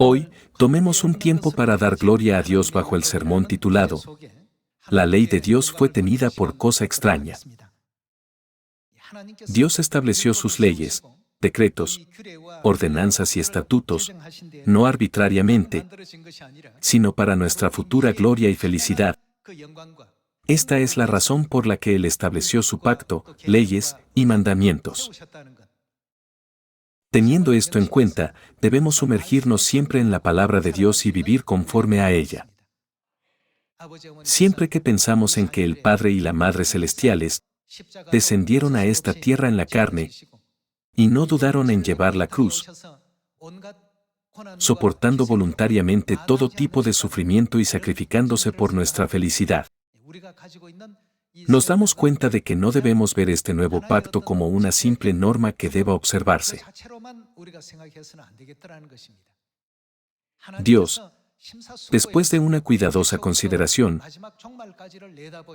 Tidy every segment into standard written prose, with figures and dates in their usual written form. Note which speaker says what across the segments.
Speaker 1: Hoy, tomemos un tiempo para dar gloria a Dios bajo el sermón titulado La ley de Dios fue tenida por cosa extraña. Dios estableció sus leyes, decretos, ordenanzas y estatutos, no arbitrariamente, sino para nuestra futura gloria y felicidad. Esta es la razón por la que Él estableció su pacto, leyes y mandamientos. Teniendo esto en cuenta, debemos sumergirnos siempre en la palabra de Dios y vivir conforme a ella. Siempre que pensamos en que el Padre y la Madre Celestiales descendieron a esta tierra en la carne y no dudaron en llevar la cruz, soportando voluntariamente todo tipo de sufrimiento y sacrificándose por nuestra felicidad, nos damos cuenta de que no debemos ver este nuevo pacto como una simple norma que deba observarse. Dios, después de una cuidadosa consideración,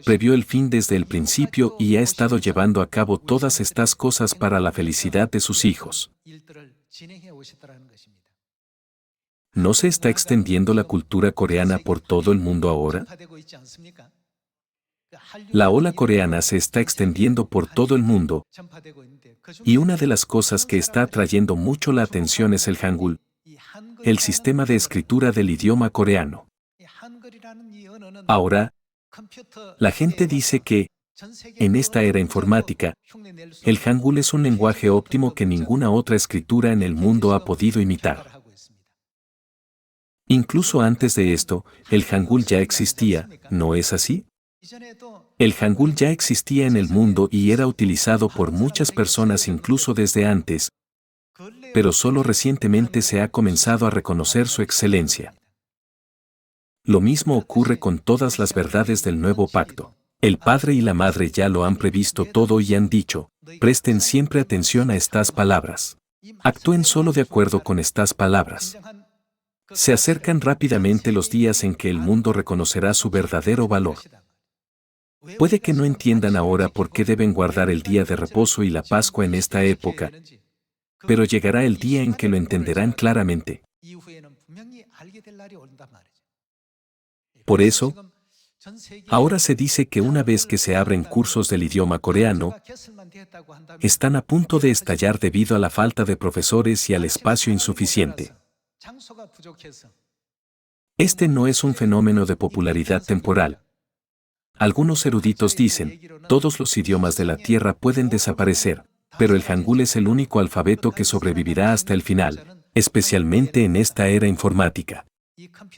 Speaker 1: previó el fin desde el principio y ha estado llevando a cabo todas estas cosas para la felicidad de sus hijos. ¿No se está extendiendo la cultura coreana por todo el mundo ahora? La ola coreana se está extendiendo por todo el mundo, y una de las cosas que está atrayendo mucho la atención es el Hangul, el sistema de escritura del idioma coreano. Ahora, la gente dice que, en esta era informática, el Hangul es un lenguaje óptimo que ninguna otra escritura en el mundo ha podido imitar. Incluso antes de esto, el Hangul ya existía, ¿no es así? El Hangul ya existía en el mundo y era utilizado por muchas personas incluso desde antes, pero solo recientemente se ha comenzado a reconocer su excelencia. Lo mismo ocurre con todas las verdades del nuevo pacto. El Padre y la Madre ya lo han previsto todo y han dicho, presten siempre atención a estas palabras. Actúen solo de acuerdo con estas palabras. Se acercan rápidamente los días en que el mundo reconocerá su verdadero valor. Puede que no entiendan ahora por qué deben guardar el día de reposo y la Pascua en esta época, pero llegará el día en que lo entenderán claramente. Por eso, ahora se dice que una vez que se abren cursos del idioma coreano, están a punto de estallar debido a la falta de profesores y al espacio insuficiente. Este no es un fenómeno de popularidad temporal. Algunos eruditos dicen, todos los idiomas de la Tierra pueden desaparecer, pero el Hangul es el único alfabeto que sobrevivirá hasta el final, especialmente en esta era informática.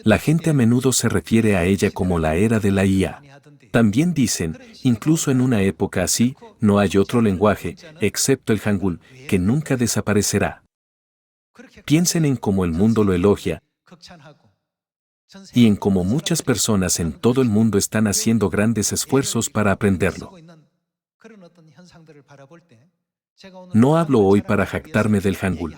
Speaker 1: La gente a menudo se refiere a ella como la era de la IA. También dicen, incluso en una época así, no hay otro lenguaje, excepto el Hangul, que nunca desaparecerá. Piensen en cómo el mundo lo elogia, y en cómo muchas personas en todo el mundo están haciendo grandes esfuerzos para aprenderlo. No hablo hoy para jactarme del Hangul.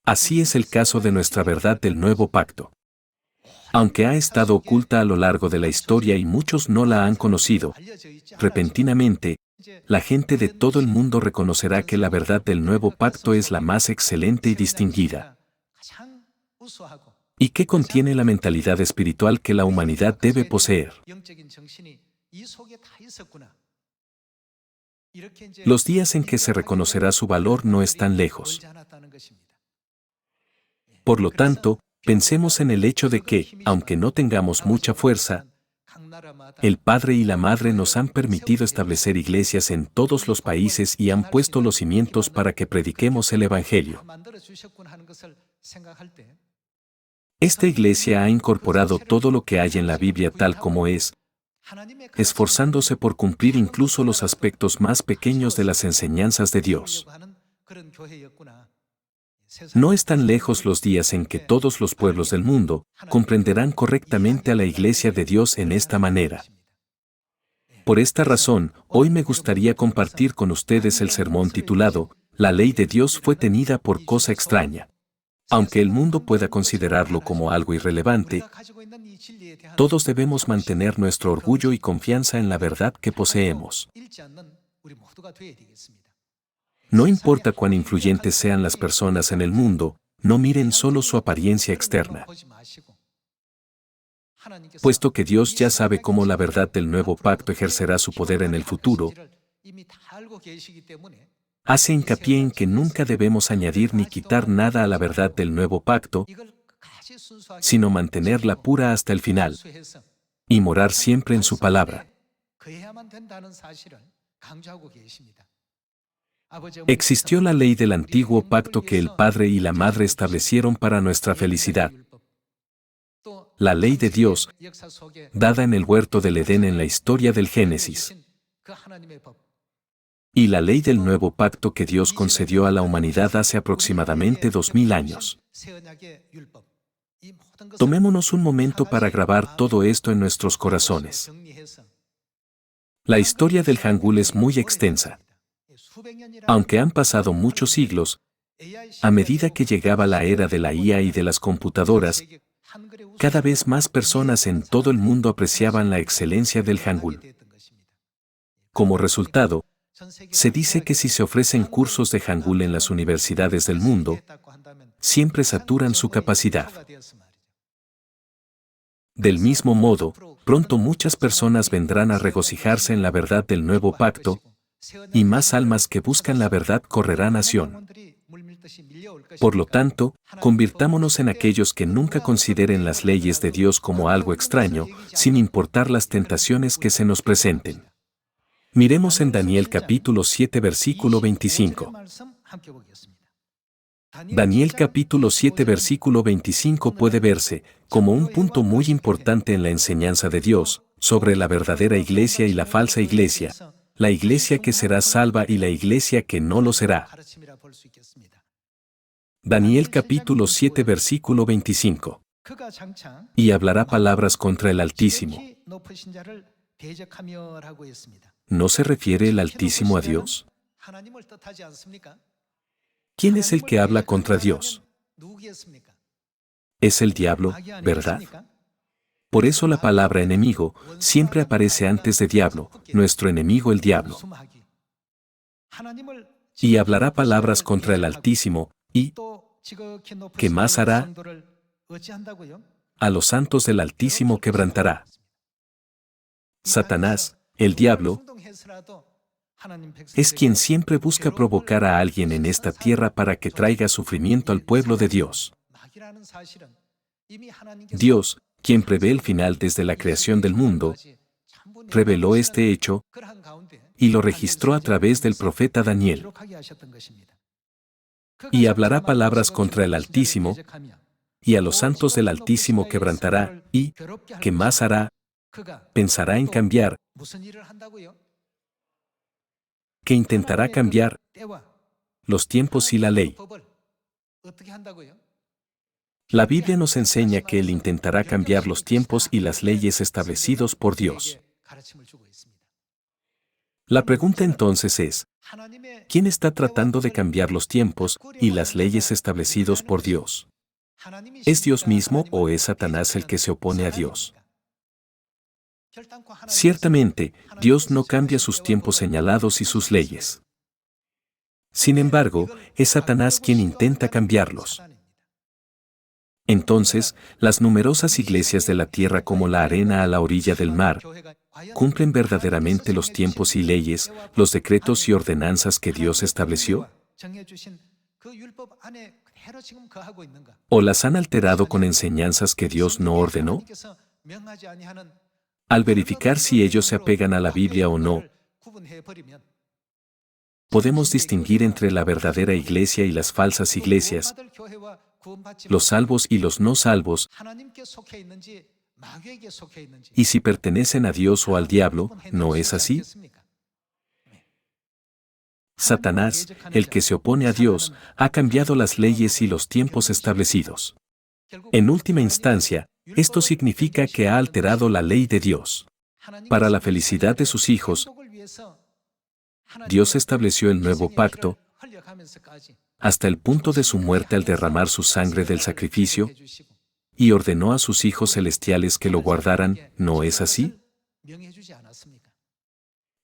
Speaker 1: Así es el caso de nuestra verdad del nuevo pacto. Aunque ha estado oculta a lo largo de la historia y muchos no la han conocido, repentinamente, la gente de todo el mundo reconocerá que la verdad del nuevo pacto es la más excelente y distinguida, y que contiene la mentalidad espiritual que la humanidad debe poseer. Los días en que se reconocerá su valor no están lejos. Por lo tanto, pensemos en el hecho de que, aunque no tengamos mucha fuerza, el Padre y la Madre nos han permitido establecer iglesias en todos los países y han puesto los cimientos para que prediquemos el Evangelio. Esta iglesia ha incorporado todo lo que hay en la Biblia tal como es, esforzándose por cumplir incluso los aspectos más pequeños de las enseñanzas de Dios. No están lejos los días en que todos los pueblos del mundo comprenderán correctamente a la Iglesia de Dios en esta manera. Por esta razón, hoy me gustaría compartir con ustedes el sermón titulado, La ley de Dios fue tenida por cosa extraña. Aunque el mundo pueda considerarlo como algo irrelevante, todos debemos mantener nuestro orgullo y confianza en la verdad que poseemos. No importa cuán influyentes sean las personas en el mundo, no miren solo su apariencia externa. Puesto que Dios ya sabe cómo la verdad del nuevo pacto ejercerá su poder en el futuro, hace hincapié en que nunca debemos añadir ni quitar nada a la verdad del nuevo pacto, sino mantenerla pura hasta el final y morar siempre en su palabra. Existió la ley del antiguo pacto que el padre y la madre establecieron para nuestra felicidad. La ley de Dios, dada en el huerto del Edén en la historia del Génesis. Y la ley del nuevo pacto que Dios concedió a la humanidad hace aproximadamente 2000 años. Tomémonos un momento para grabar todo esto en nuestros corazones. La historia del Hangul es muy extensa. Aunque han pasado muchos siglos, a medida que llegaba la era de la IA y de las computadoras, cada vez más personas en todo el mundo apreciaban la excelencia del Hangul. Como resultado, se dice que si se ofrecen cursos de Hangul en las universidades del mundo, siempre saturan su capacidad. Del mismo modo, pronto muchas personas vendrán a regocijarse en la verdad del nuevo pacto, y más almas que buscan la verdad correrán a Sión. Por lo tanto, convirtámonos en aquellos que nunca consideren las leyes de Dios como algo extraño, sin importar las tentaciones que se nos presenten. Miremos en Daniel capítulo 7 versículo 25. Daniel capítulo 7 versículo 25 puede verse como un punto muy importante en la enseñanza de Dios sobre la verdadera iglesia y la falsa iglesia, la iglesia que será salva y la iglesia que no lo será. Daniel capítulo 7 versículo 25. Y hablará palabras contra el Altísimo. ¿No se refiere el Altísimo a Dios? ¿Quién es el que habla contra Dios? Es el diablo, ¿verdad? Por eso la palabra enemigo siempre aparece antes de diablo, nuestro enemigo el diablo. Y hablará palabras contra el Altísimo, y ¿qué más hará? A los santos del Altísimo quebrantará. Satanás, el diablo, es quien siempre busca provocar a alguien en esta tierra para que traiga sufrimiento al pueblo de Dios. Dios, quien prevé el final desde la creación del mundo, reveló este hecho y lo registró a través del profeta Daniel. Y hablará palabras contra el Altísimo, y a los santos del Altísimo quebrantará, y ¿qué más hará? Pensará en cambiar, que intentará cambiar los tiempos y la ley. La Biblia nos enseña que Él intentará cambiar los tiempos y las leyes establecidos por Dios. La pregunta entonces es, ¿quién está tratando de cambiar los tiempos y las leyes establecidos por Dios? ¿Es Dios mismo o es Satanás el que se opone a Dios? Ciertamente, Dios no cambia sus tiempos señalados y sus leyes. Sin embargo, es Satanás quien intenta cambiarlos. Entonces, las numerosas iglesias de la tierra como la arena a la orilla del mar, ¿cumplen verdaderamente los tiempos y leyes, los decretos y ordenanzas que Dios estableció? ¿O las han alterado con enseñanzas que Dios no ordenó? Al verificar si ellos se apegan a la Biblia o no, podemos distinguir entre la verdadera iglesia y las falsas iglesias, los salvos y los no salvos, y si pertenecen a Dios o al diablo, ¿no es así? Satanás, el que se opone a Dios, ha cambiado las leyes y los tiempos establecidos. En última instancia, esto significa que ha alterado la ley de Dios. Para la felicidad de sus hijos, Dios estableció el nuevo pacto hasta el punto de su muerte al derramar su sangre del sacrificio y ordenó a sus hijos celestiales que lo guardaran, ¿no es así?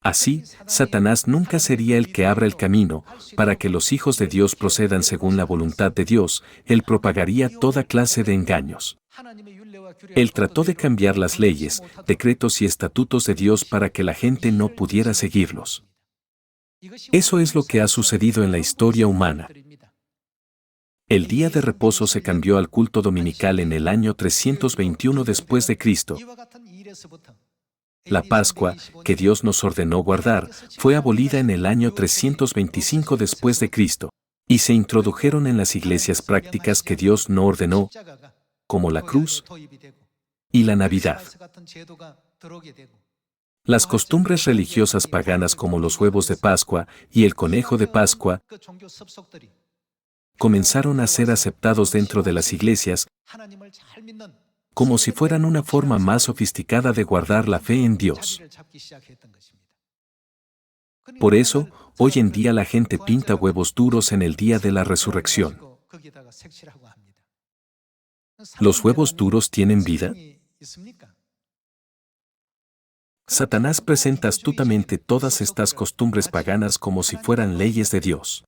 Speaker 1: Así, Satanás nunca sería el que abra el camino para que los hijos de Dios procedan según la voluntad de Dios. Él propagaría toda clase de engaños. Él trató de cambiar las leyes, decretos y estatutos de Dios para que la gente no pudiera seguirlos. Eso es lo que ha sucedido en la historia humana. El día de reposo se cambió al culto dominical en el año 321 después de Cristo. La Pascua, que Dios nos ordenó guardar, fue abolida en el año 325 después de Cristo, y se introdujeron en las iglesias prácticas que Dios no ordenó, como la cruz y la Navidad. Las costumbres religiosas paganas como los huevos de Pascua y el conejo de Pascua comenzaron a ser aceptados dentro de las iglesias como si fueran una forma más sofisticada de guardar la fe en Dios. Por eso, hoy en día la gente pinta huevos duros en el día de la resurrección. ¿Los huevos duros tienen vida? Satanás presenta astutamente todas estas costumbres paganas como si fueran leyes de Dios.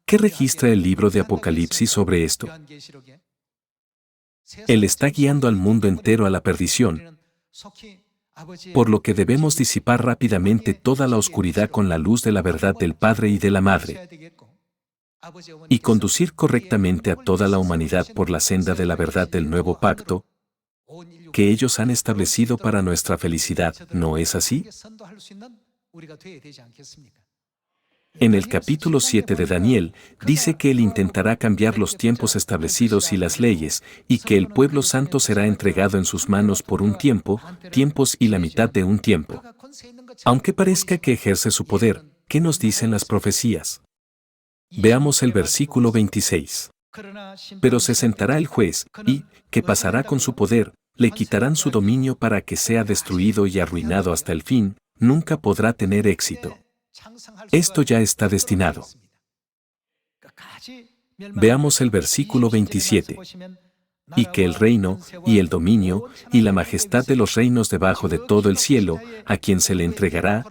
Speaker 1: ¿Qué registra el libro de Apocalipsis sobre esto? Él está guiando al mundo entero a la perdición, por lo que debemos disipar rápidamente toda la oscuridad con la luz de la verdad del Padre y de la Madre, y conducir correctamente a toda la humanidad por la senda de la verdad del nuevo pacto que ellos han establecido para nuestra felicidad, ¿no es así? En el capítulo 7 de Daniel, dice que Él intentará cambiar los tiempos establecidos y las leyes, y que el pueblo santo será entregado en sus manos por un tiempo, tiempos y la mitad de un tiempo. Aunque parezca que ejerce su poder, ¿qué nos dicen las profecías? Veamos el versículo 26. Pero se sentará el juez, y, ¿qué pasará con su poder? Le quitarán su dominio para que sea destruido y arruinado hasta el fin, nunca podrá tener éxito. Esto ya está destinado. Veamos el versículo 27. Y que el reino, y el dominio, y la majestad de los reinos debajo de todo el cielo, a quien se le entregará,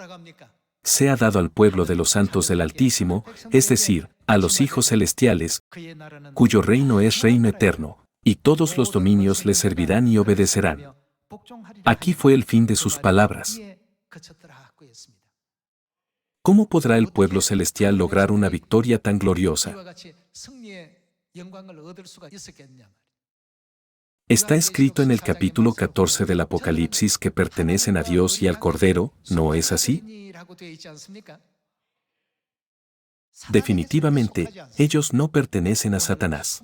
Speaker 1: sea dado al pueblo de los santos del Altísimo, es decir, a los hijos celestiales, cuyo reino es reino eterno, y todos los dominios le servirán y obedecerán. Aquí fue el fin de sus palabras. ¿Cómo podrá el pueblo celestial lograr una victoria tan gloriosa? Está escrito en el capítulo 14 del Apocalipsis que pertenecen a Dios y al Cordero, ¿no es así? Definitivamente, ellos no pertenecen a Satanás.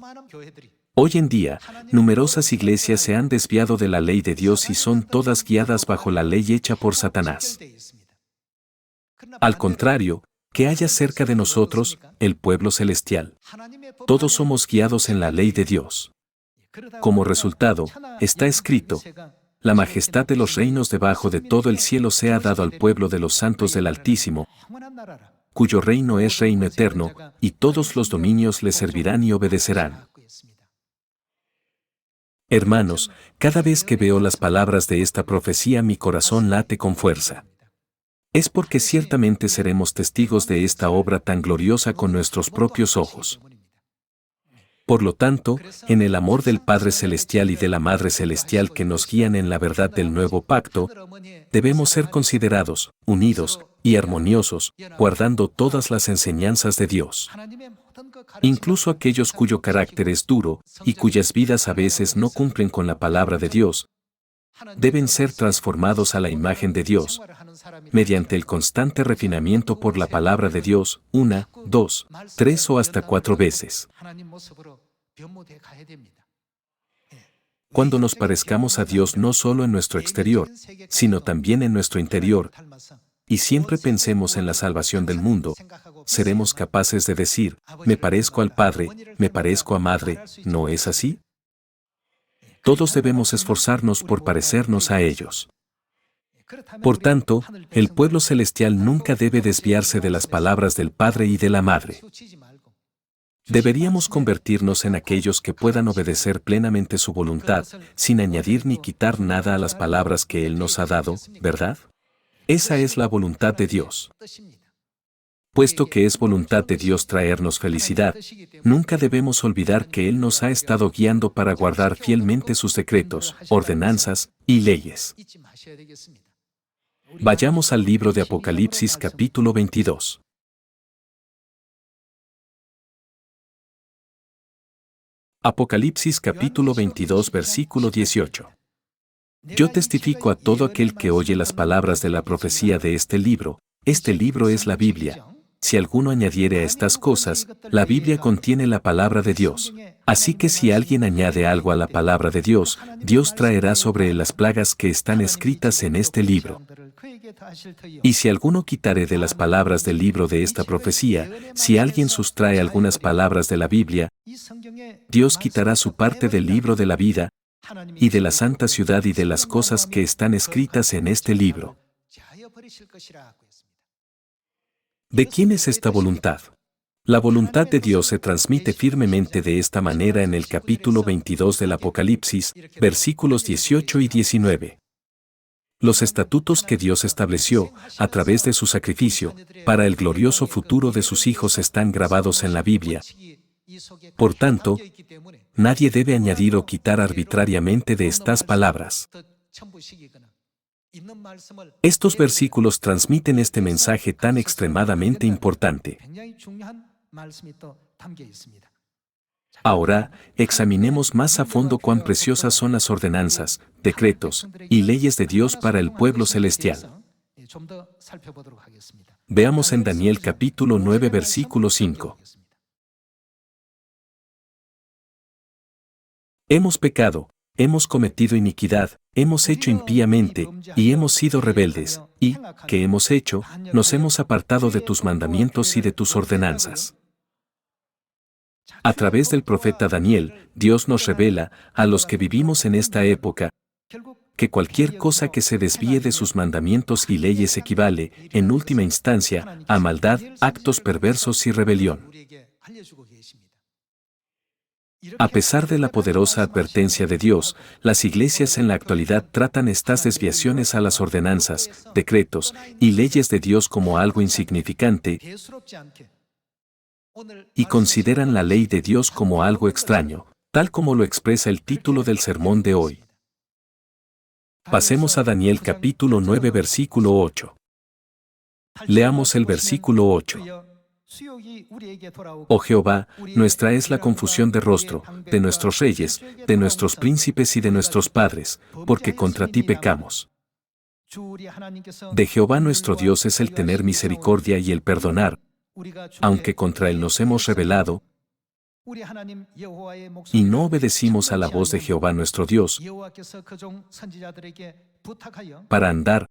Speaker 1: Hoy en día, numerosas iglesias se han desviado de la ley de Dios y son todas guiadas bajo la ley hecha por Satanás. Al contrario, ¿qué haya cerca de nosotros, el pueblo celestial? Todos somos guiados en la ley de Dios. Como resultado, está escrito: la majestad de los reinos debajo de todo el cielo sea dado al pueblo de los santos del Altísimo, cuyo reino es reino eterno, y todos los dominios le servirán y obedecerán. Hermanos, cada vez que veo las palabras de esta profecía mi corazón late con fuerza. Es porque ciertamente seremos testigos de esta obra tan gloriosa con nuestros propios ojos. Por lo tanto, en el amor del Padre Celestial y de la Madre Celestial que nos guían en la verdad del nuevo pacto, debemos ser considerados, unidos y armoniosos, guardando todas las enseñanzas de Dios. Incluso aquellos cuyo carácter es duro y cuyas vidas a veces no cumplen con la palabra de Dios, deben ser transformados a la imagen de Dios, mediante el constante refinamiento por la palabra de Dios, 1, 2, 3 o hasta 4 veces. Cuando nos parezcamos a Dios no solo en nuestro exterior, sino también en nuestro interior, y siempre pensemos en la salvación del mundo, seremos capaces de decir: me parezco al Padre, me parezco a Madre, ¿no es así? Todos debemos esforzarnos por parecernos a ellos. Por tanto, el pueblo celestial nunca debe desviarse de las palabras del Padre y de la Madre. Deberíamos convertirnos en aquellos que puedan obedecer plenamente su voluntad, sin añadir ni quitar nada a las palabras que Él nos ha dado, ¿verdad? Esa es la voluntad de Dios. Puesto que es voluntad de Dios traernos felicidad, nunca debemos olvidar que Él nos ha estado guiando para guardar fielmente sus decretos, ordenanzas y leyes. Vayamos al libro de Apocalipsis capítulo 22. Apocalipsis capítulo 22 versículo 18. Yo testifico a todo aquel que oye las palabras de la profecía de este libro es la Biblia. Si alguno añadiere a estas cosas, la Biblia contiene la palabra de Dios. Así que si alguien añade algo a la palabra de Dios, Dios traerá sobre él las plagas que están escritas en este libro. Y si alguno quitare de las palabras del libro de esta profecía, si alguien sustrae algunas palabras de la Biblia, Dios quitará su parte del libro de la vida, y de la santa ciudad y de las cosas que están escritas en este libro. ¿De quién es esta voluntad? La voluntad de Dios se transmite firmemente de esta manera en el capítulo 22 del Apocalipsis, versículos 18 y 19. Los estatutos que Dios estableció, a través de su sacrificio, para el glorioso futuro de sus hijos están grabados en la Biblia. Por tanto, nadie debe añadir o quitar arbitrariamente de estas palabras. Estos versículos transmiten este mensaje tan extremadamente importante. Ahora, examinemos más a fondo cuán preciosas son las ordenanzas, decretos y leyes de Dios para el pueblo celestial. Veamos en Daniel capítulo 9 versículo 5. Hemos pecado, hemos cometido iniquidad, hemos hecho impíamente, y hemos sido rebeldes, y, ¿qué hemos hecho? Nos hemos apartado de tus mandamientos y de tus ordenanzas. A través del profeta Daniel, Dios nos revela, a los que vivimos en esta época, que cualquier cosa que se desvíe de sus mandamientos y leyes equivale, en última instancia, a maldad, actos perversos y rebelión. A pesar de la poderosa advertencia de Dios, las iglesias en la actualidad tratan estas desviaciones a las ordenanzas, decretos y leyes de Dios como algo insignificante y consideran la ley de Dios como algo extraño, tal como lo expresa el título del sermón de hoy. Pasemos a Daniel capítulo 9 versículo 8. Leamos el versículo 8. Oh Jehová, nuestra es la confusión de rostro, de nuestros reyes, de nuestros príncipes y de nuestros padres, porque contra ti pecamos. De Jehová nuestro Dios es el tener misericordia y el perdonar, aunque contra él nos hemos rebelado, y no obedecimos a la voz de Jehová nuestro Dios, para andar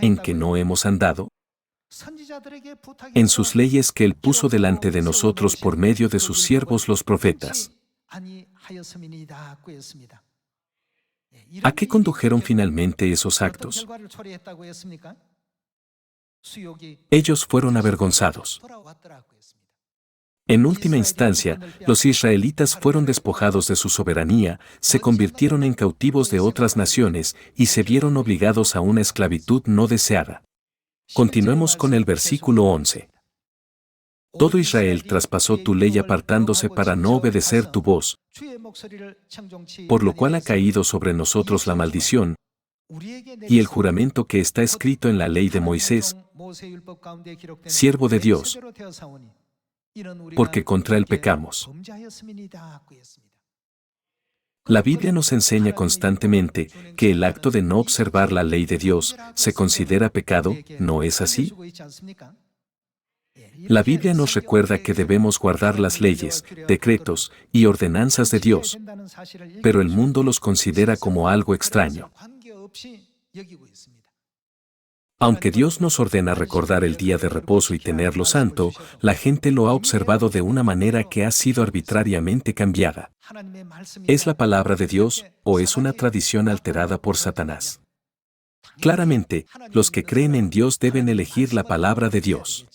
Speaker 1: en que no hemos andado, en sus leyes que él puso delante de nosotros por medio de sus siervos los profetas. ¿A qué condujeron finalmente esos actos? Ellos fueron avergonzados. En última instancia, los israelitas fueron despojados de su soberanía, se convirtieron en cautivos de otras naciones y se vieron obligados a una esclavitud no deseada. Continuemos con el versículo 11. Todo Israel traspasó tu ley apartándose para no obedecer tu voz, por lo cual ha caído sobre nosotros la maldición y el juramento que está escrito en la ley de Moisés, siervo de Dios, porque contra él pecamos. La Biblia nos enseña constantemente que el acto de no observar la ley de Dios se considera pecado, ¿no es así? La Biblia nos recuerda que debemos guardar las leyes, decretos y ordenanzas de Dios, pero el mundo los considera como algo extraño. Aunque Dios nos ordena recordar el día de reposo y tenerlo santo, la gente lo ha observado de una manera que ha sido arbitrariamente cambiada. ¿Es la palabra de Dios o es una tradición alterada por Satanás? Claramente, los que creen en Dios deben elegir la palabra de Dios.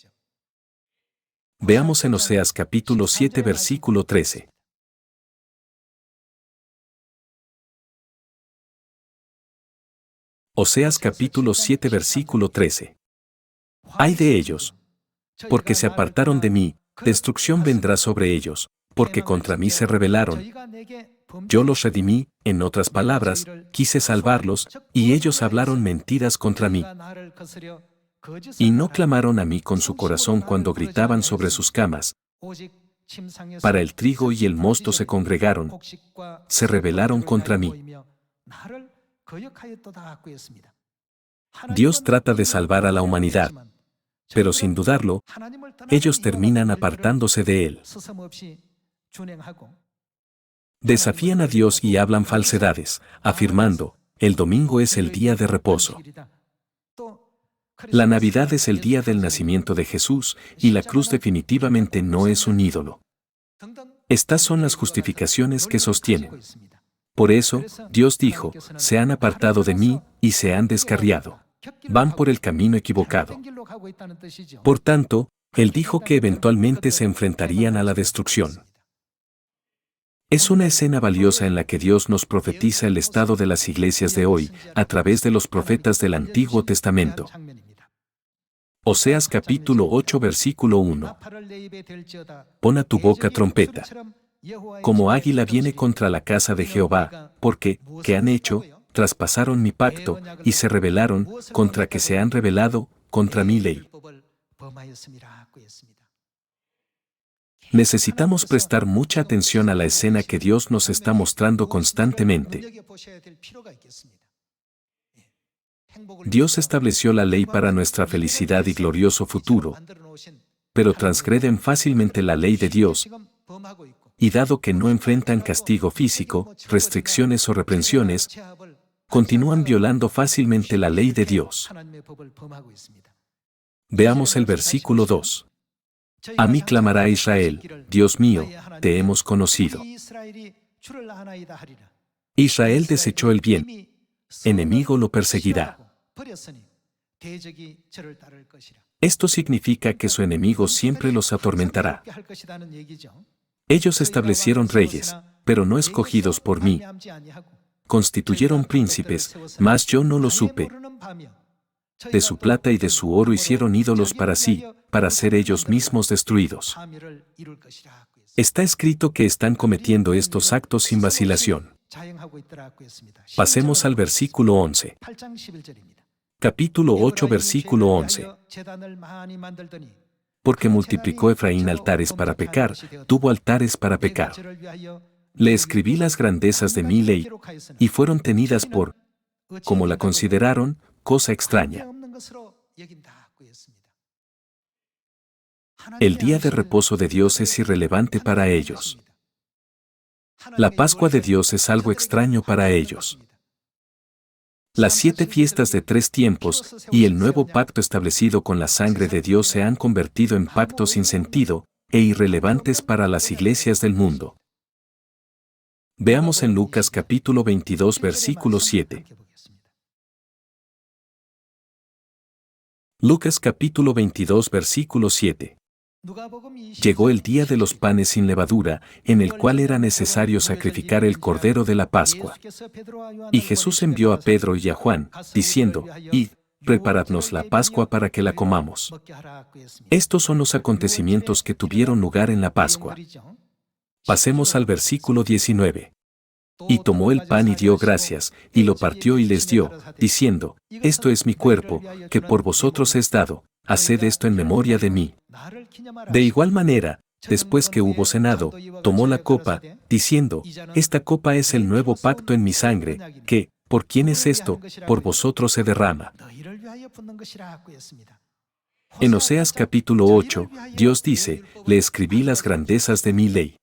Speaker 1: Veamos en Oseas capítulo 7 versículo 13. Oseas capítulo 7 versículo 13. Ay de ellos, porque se apartaron de mí, destrucción vendrá sobre ellos, porque contra mí se rebelaron. Yo los redimí, en otras palabras, quise salvarlos, y ellos hablaron mentiras contra mí. Y no clamaron a mí con su corazón cuando gritaban sobre sus camas. Para el trigo y el mosto se congregaron, se rebelaron contra mí. Dios trata de salvar a la humanidad, pero sin dudarlo, ellos terminan apartándose de Él. Desafían a Dios y hablan falsedades, afirmando, el domingo es el día de reposo. La Navidad es el día del nacimiento de Jesús, y la cruz definitivamente no es un ídolo. Estas son las justificaciones que sostienen. Por eso, Dios dijo, se han apartado de mí, y se han descarriado. Van por el camino equivocado. Por tanto, Él dijo que eventualmente se enfrentarían a la destrucción. Es una escena valiosa en la que Dios nos profetiza el estado de las iglesias de hoy, a través de los profetas del Antiguo Testamento. Oseas capítulo 8 versículo 1. Pon a tu boca trompeta. Como águila viene contra la casa de Jehová, porque, ¿qué han hecho? Traspasaron mi pacto, y se rebelaron, contra que se han rebelado, contra mi ley. Necesitamos prestar mucha atención a la escena que Dios nos está mostrando constantemente. Dios estableció la ley para nuestra felicidad y glorioso futuro, pero transgreden fácilmente la ley de Dios, y dado que no enfrentan castigo físico, restricciones o reprensiones, continúan violando fácilmente la ley de Dios. Veamos el versículo 2. A mí clamará Israel, Dios mío, te hemos conocido. Israel desechó el bien, enemigo lo perseguirá. Esto significa que su enemigo siempre los atormentará. Ellos establecieron reyes, pero no escogidos por mí. Constituyeron príncipes, mas yo no lo supe. De su plata y de su oro hicieron ídolos para sí, para ser ellos mismos destruidos. Está escrito que están cometiendo estos actos sin vacilación. Pasemos al versículo 11. Capítulo 8 versículo 11. Porque multiplicó Efraín altares para pecar, tuvo altares para pecar. Le escribí las grandezas de mi ley, y fueron tenidas por, como la consideraron, cosa extraña. El día de reposo de Dios es irrelevante para ellos. La Pascua de Dios es algo extraño para ellos. Las 7 fiestas de 3 tiempos y el nuevo pacto establecido con la sangre de Dios se han convertido en pactos sin sentido e irrelevantes para las iglesias del mundo. Veamos en Lucas capítulo 22 versículo 7. Lucas capítulo 22 versículo 7. Llegó el día de los panes sin levadura, en el cual era necesario sacrificar el cordero de la Pascua. Y Jesús envió a Pedro y a Juan, diciendo, Id, preparadnos la Pascua para que la comamos. Estos son los acontecimientos que tuvieron lugar en la Pascua. Pasemos al versículo 19. Y tomó el pan y dio gracias, y lo partió y les dio, diciendo, Esto es mi cuerpo, que por vosotros es dado, haced esto en memoria de mí. De igual manera, después que hubo cenado, tomó la copa, diciendo, Esta copa es el nuevo pacto en mi sangre, que, ¿por quién es esto? Por vosotros se derrama. En Oseas capítulo 8, Dios dice, Le escribí las grandezas de mi ley.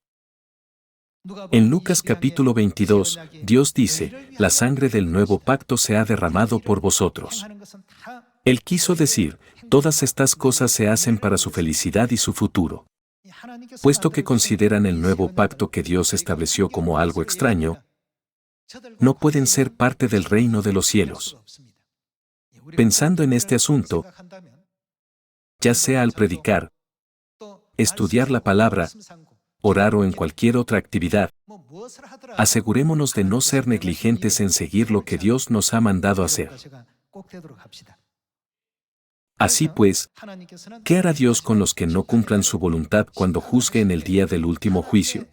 Speaker 1: En Lucas capítulo 22, Dios dice, La sangre del nuevo pacto se ha derramado por vosotros. Él quiso decir, todas estas cosas se hacen para su felicidad y su futuro. Puesto que consideran el nuevo pacto que Dios estableció como algo extraño, no pueden ser parte del reino de los cielos. Pensando en este asunto, ya sea al predicar, estudiar la palabra, orar o en cualquier otra actividad, Asegurémonos de no ser negligentes en seguir lo que Dios nos ha mandado hacer. Así pues, ¿qué hará Dios con los que no cumplan su voluntad cuando juzgue en el día del último juicio?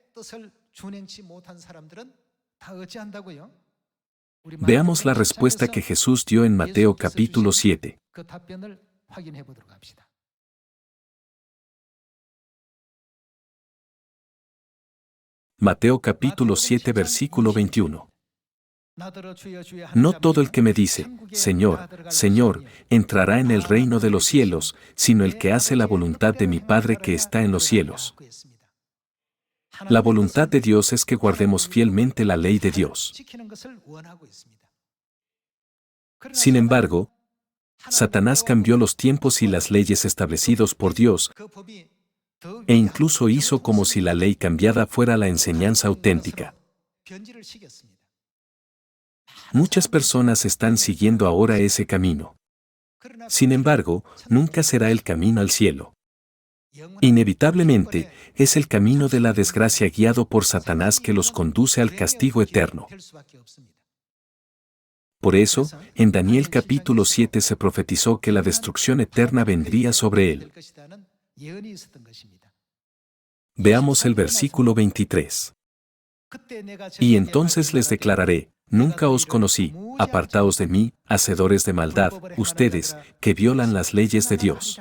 Speaker 1: Veamos la respuesta que Jesús dio en Mateo capítulo 7. Mateo capítulo 7 versículo 21. No todo el que me dice, Señor, Señor, entrará en el reino de los cielos, sino el que hace la voluntad de mi Padre que está en los cielos. La voluntad de Dios es que guardemos fielmente la ley de Dios. Sin embargo, Satanás cambió los tiempos y las leyes establecidos por Dios, e incluso hizo como si la ley cambiada fuera la enseñanza auténtica. Muchas personas están siguiendo ahora ese camino. Sin embargo, nunca será el camino al cielo. Inevitablemente, es el camino de la desgracia guiado por Satanás que los conduce al castigo eterno. Por eso, en Daniel capítulo 7 se profetizó que la destrucción eterna vendría sobre él. Veamos el versículo 23. Y entonces les declararé, nunca os conocí, apartaos de mí, hacedores de maldad, ustedes, que violan las leyes de Dios.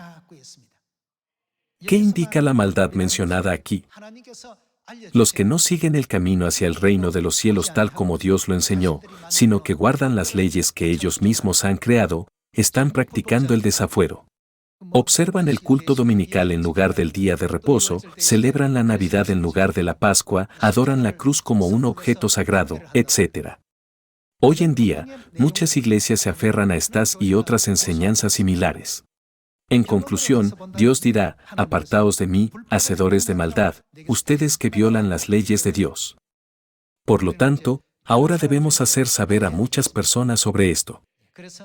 Speaker 1: ¿Qué indica la maldad mencionada aquí? Los que no siguen el camino hacia el reino de los cielos tal como Dios lo enseñó, sino que guardan las leyes que ellos mismos han creado, están practicando el desafuero. Observan el culto dominical en lugar del día de reposo, celebran la Navidad en lugar de la Pascua, adoran la cruz como un objeto sagrado, etc. Hoy en día, muchas iglesias se aferran a estas y otras enseñanzas similares. En conclusión, Dios dirá, apartaos de mí, hacedores de maldad, ustedes que violan las leyes de Dios. Por lo tanto, ahora debemos hacer saber a muchas personas sobre esto.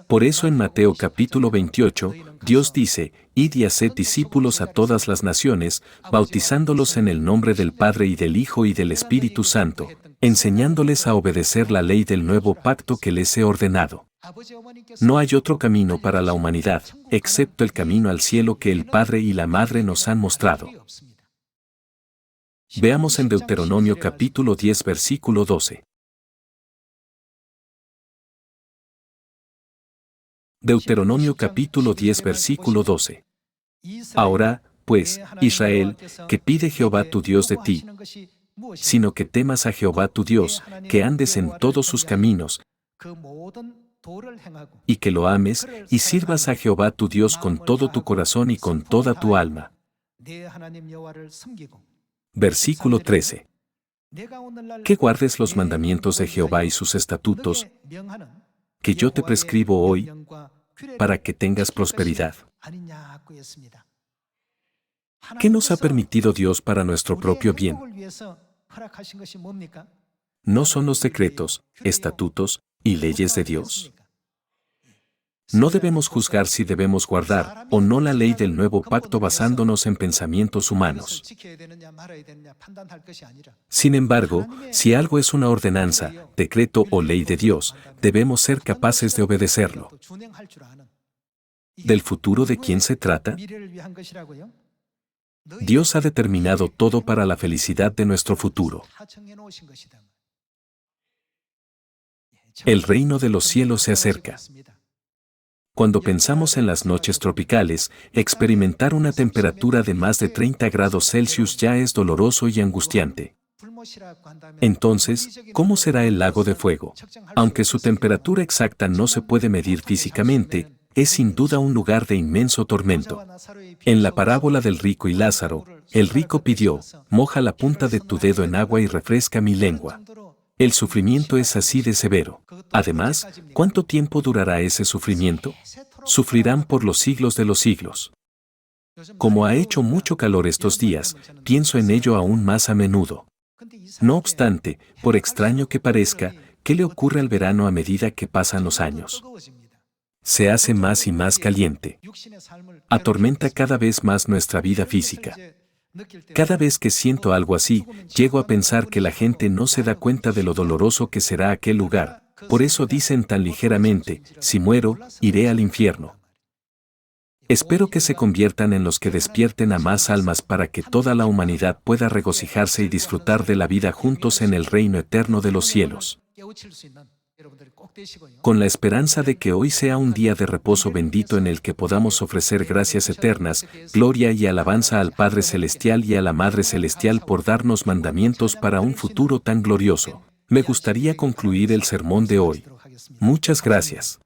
Speaker 1: Por eso en Mateo capítulo 28, Dios dice, id y haced discípulos a todas las naciones, bautizándolos en el nombre del Padre y del Hijo y del Espíritu Santo, enseñándoles a obedecer la ley del nuevo pacto que les he ordenado. No hay otro camino para la humanidad, excepto el camino al cielo que el Padre y la Madre nos han mostrado. Veamos en Deuteronomio capítulo 10 versículo 12. Deuteronomio capítulo 10 versículo 12. Ahora, pues, Israel, que pide Jehová tu Dios de ti, sino que temas a Jehová tu Dios, que andes en todos sus caminos, y que lo ames, y sirvas a Jehová tu Dios con todo tu corazón y con toda tu alma. Versículo 13. Que guardes los mandamientos de Jehová y sus estatutos, que yo te prescribo hoy, para que tengas prosperidad. ¿Qué nos ha permitido Dios para nuestro propio bien? ¿No son los decretos, estatutos y leyes de Dios? No debemos juzgar si debemos guardar o no la ley del nuevo pacto basándonos en pensamientos humanos. Sin embargo, si algo es una ordenanza, decreto o ley de Dios, debemos ser capaces de obedecerlo. ¿Del futuro de quién se trata? Dios ha determinado todo para la felicidad de nuestro futuro. El reino de los cielos se acerca. Cuando pensamos en las noches tropicales, experimentar una temperatura de más de 30 grados Celsius ya es doloroso y angustiante. Entonces, ¿cómo será el lago de fuego? Aunque su temperatura exacta no se puede medir físicamente, es sin duda un lugar de inmenso tormento. En la parábola del rico y Lázaro, el rico pidió, moja la punta de tu dedo en agua y refresca mi lengua. El sufrimiento es así de severo. Además, ¿cuánto tiempo durará ese sufrimiento? Sufrirán por los siglos de los siglos. Como ha hecho mucho calor estos días, pienso en ello aún más a menudo. No obstante, por extraño que parezca, ¿qué le ocurre al verano a medida que pasan los años? Se hace más y más caliente. Atormenta cada vez más nuestra vida física. Cada vez que siento algo así, llego a pensar que la gente no se da cuenta de lo doloroso que será aquel lugar. Por eso dicen tan ligeramente, si muero, iré al infierno. Espero que se conviertan en los que despierten a más almas para que toda la humanidad pueda regocijarse y disfrutar de la vida juntos en el reino eterno de los cielos. Con la esperanza de que hoy sea un día de reposo bendito en el que podamos ofrecer gracias eternas, gloria y alabanza al Padre Celestial y a la Madre Celestial por darnos mandamientos para un futuro tan glorioso. Me gustaría concluir el sermón de hoy. Muchas gracias.